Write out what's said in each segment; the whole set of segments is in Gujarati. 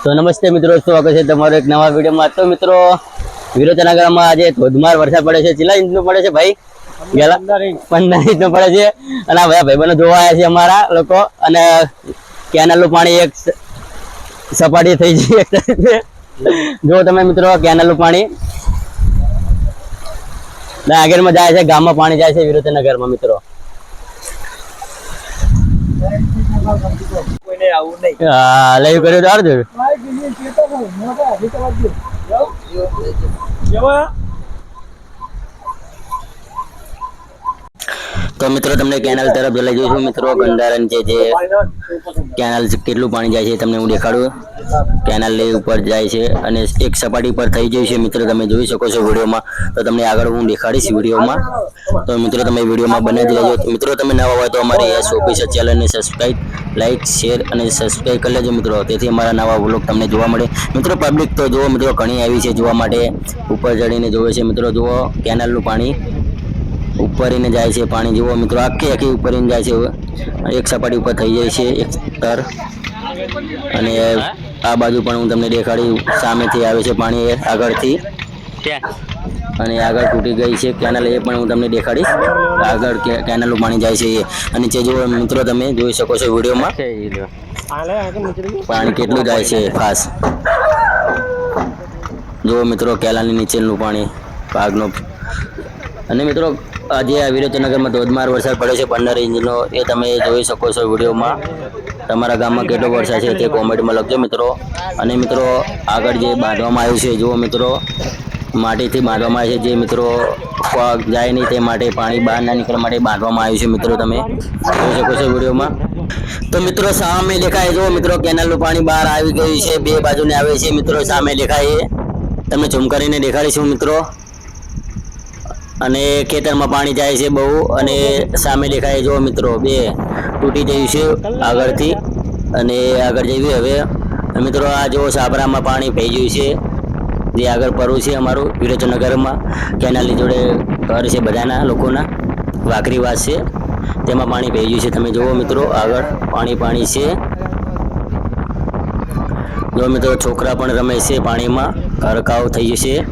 તો નમસ્તે મિત્રો, સ્વાગત છે તમારો એક નવા વિડીયોમાં। તો મિત્રો વિરોચનાગરમાં આજે ધોધમાર વરસાદ પડે છે। કેટલા ઇંચનો પડે છે ભાઈ? 15 ઇંચનો પડે છે। અને આ બધા ભાઈબંધો જોવા આવ્યા છે અમારા લોકો। અને કેનાલનું પાણી એક સપાટી થઈ છે। જો તમે મિત્રો કેનાલનું પાણી આગળમાં જાય છે, ગામમાં પાણી જાય છે વિરોચનાગરમાં મિત્રો। લાઈવ કર્યો તો આવજો। તો મિત્રો તમને કેનાલ તરફ લઈ જઈશું મિત્રો। ગંધારણ છે જે કેનાલ કેટલું પાણી જાય છે તમને હું દેખાડું। કેનાલ ની ઉપર જાય છે અને એક સપાટી પર થઈ જાય છે મિત્રો, તમે જોઈ શકો છો વિડીયોમાં। તો તમને આગળ હું દેખાડીશ વિડીયોમાં। તો મિત્રો તમે વિડીયોમાં બને જ રહેજો। મિત્રો તમે નવા હોય તો અમારી એસ ઓફિશિયલ ચેનલને સબસ્ક્રાઇબ, લાઈક, શેર અને સબસ્ક્રાઇબ કરી લેજો મિત્રો, તેથી અમારા નવા વ્લોગ તમને જોવા મળે મિત્રો। પબ્લિક તો જુઓ મિત્રો ઘણી આવી છે જોવા માટે, ઉપર ચડીને જોવે છે મિત્રો। જુઓ કેનાલનું પાણી ઉપરીને જાય છે, પાણી જુઓ મિત્રો આખી ઉપરીને જાય છે। એક સપાટી ઉપર થઈ જાય છે એક સ્તર, અને આ બાજુ પણ હું તમને દેખાડી, સામેથી આવે છે પાણી આગળથી, અને આગળ તૂટી ગઈ છે કેનાલ, એ પણ હું તમને દેખાડીશ। આગળ કેનાલનું પાણી જાય છે અને નીચે જુઓ મિત્રો તમે જોઈ શકો છો વિડીયોમાં પાણી કેટલું જાય છે ફાસ્ટ। જુઓ મિત્રો કેનાલની નીચેનું પાણી ભાગનો। અને મિત્રો આજે આ વિરોચનાગરમાં ધોધમાર વરસાદ પડ્યો છે 15 ઇંચનો, એ તમે જોઈ શકો છો વિડીયોમાં। તમારા ગામમાં કેટલો વરસાદ છે તે કોમેન્ટમાં લખજો મિત્રો। અને મિત્રો આગળ જે બાંધવામાં આવ્યું છે જુઓ મિત્રો, માટીથી બાંધવામાં આવે છે, જે મિત્રો જાય નહીં તે માટે, પાણી બહાર ના નીકળવા માટે બાંધવામાં આવ્યું છે મિત્રો, તમે જોઈ શકો છો વિડીયોમાં। તો મિત્રો સામે દેખાય જુઓ મિત્રો કેનાલનું પાણી બહાર આવી ગયું છે, બે બાજુને આવે છે મિત્રો, સામે દેખાય તમને ઝૂમ કરીને દેખાડીશું મિત્રો। અને ખેતરમાં પાણી જાય છે બહુ, અને સામે દેખાય જુઓ મિત્રો બે તૂટી ગયું છે આગળથી, અને આગળ જઈએ હવે મિત્રો। આ જો સાબરામાં પાણી ભઈ ગયું છે, જે આગળ પરવું છે અમારું વિરોચનાગરમાં, કેનાલની જોડે ઘર છે બધાના લોકોના, વાકરીવાસ છે, તેમાં પાણી ભઈ ગયું છે। તમે જુઓ મિત્રો આગળ પાણી છે। જો મિત્રો છોકરા પણ રમે છે પાણીમાં, ગરકાવ થઈ જશે,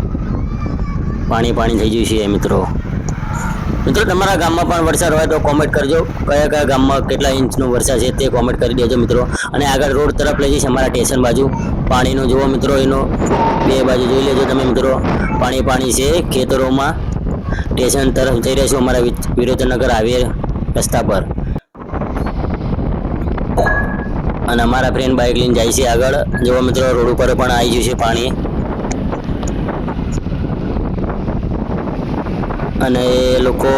પાણી થઈ ગયું છે મિત્રો। તમારા ગામમાં પણ વરસાદ હોય તો કોમેન્ટ કરજો, કયા ગામમાં કેટલા ઇંચનો વરસાદ છે તે કોમેન્ટ કરી દેજો મિત્રો। અને આગળ રોડ તરફ લઈ જઈશ અમારા સ્ટેશન બાજુ, પાણીનો જુઓ મિત્રો, એનો બે બાજુ જોઈ લેજો તમે મિત્રો, પાણી છે ખેતરોમાં। સ્ટેશન તરફ જઈ રહીશું અમારા વિરોચનાગર હાઈવે રસ્તા પર, અને અમારા ફ્રેન્ડ બાઇક લઈને જાય છે આગળ। જુઓ મિત્રો રોડ ઉપર પણ આવી ગયું છે પાણી, અને એ લોકો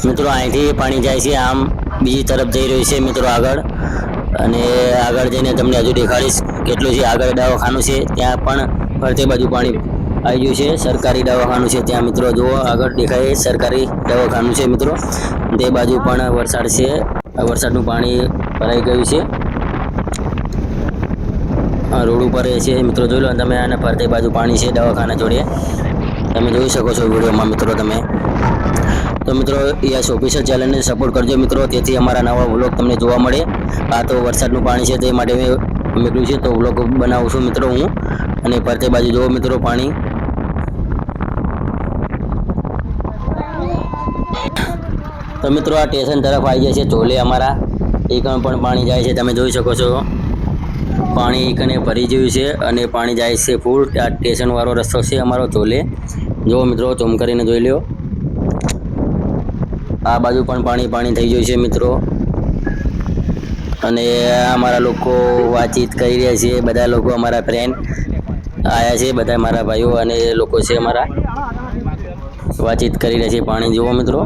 મિત્રો અહીંથી પાણી જાય છે, આમ બીજી તરફ જઈ રહ્યું છે મિત્રો આગળ। અને આગળ જઈને તમને હજુ દેખાડીશ કેટલું છે। આગળ દવાખાનું છે, ત્યાં પણ ફરતે બાજુ પાણી આવી ગયું છે, સરકારી દવાખાનું છે ત્યાં મિત્રો, જુઓ આગળ દેખાય સરકારી દવાખાનું છે મિત્રો, તે બાજુ પણ વરસાદ છે, વરસાદનું પાણી ભરાઈ ગયું છે, રોડ ઉપર છે મિત્રો, જોઈ લો તમે। અને ફરતે બાજુ પાણી છે દવાખાના જોડે, તમે જોઈ શકો છો વિડીયોમાં મિત્રો તમે। તો મિત્રો યસ ઓફિશિયલ ચેનલને સપોર્ટ કરજો મિત્રો, તેથી અમારા નવા વ્લોગ તમને જોવા મળે। આ તો વરસાદનું પાણી છે તે માટે મેળવ્યું છે, તો વ્લોગ બનાવું છું મિત્રો હું। અને ફરતે બાજુ જુઓ મિત્રો પાણી, તો મિત્રો આ સ્ટેશન તરફ આવી જાય છે ચોલે અમારા, એકણ પણ પાણી જાય છે, તમે જોઈ શકો છો પાણી એકને ભરી ગયું છે, અને પાણી જાય છે ફૂલ। આ સ્ટેશન વાળો રસ્તો છે અમારો ચોલે, જુઓ મિત્રો ઝૂમ કરીને જોઈ લો, આ બાજુ પણ પાણી થઈ ગયું છે મિત્રો। અને અમારા લોકો વાતચીત કરી રહ્યા છે, બધા લોકો અમારા ફ્રેન્ડ આયા છે, બધા મારા ભાઈઓ અને લોકો છે અમારા, વાતચીત કરી રહ્યા છે। પાણી જુઓ મિત્રો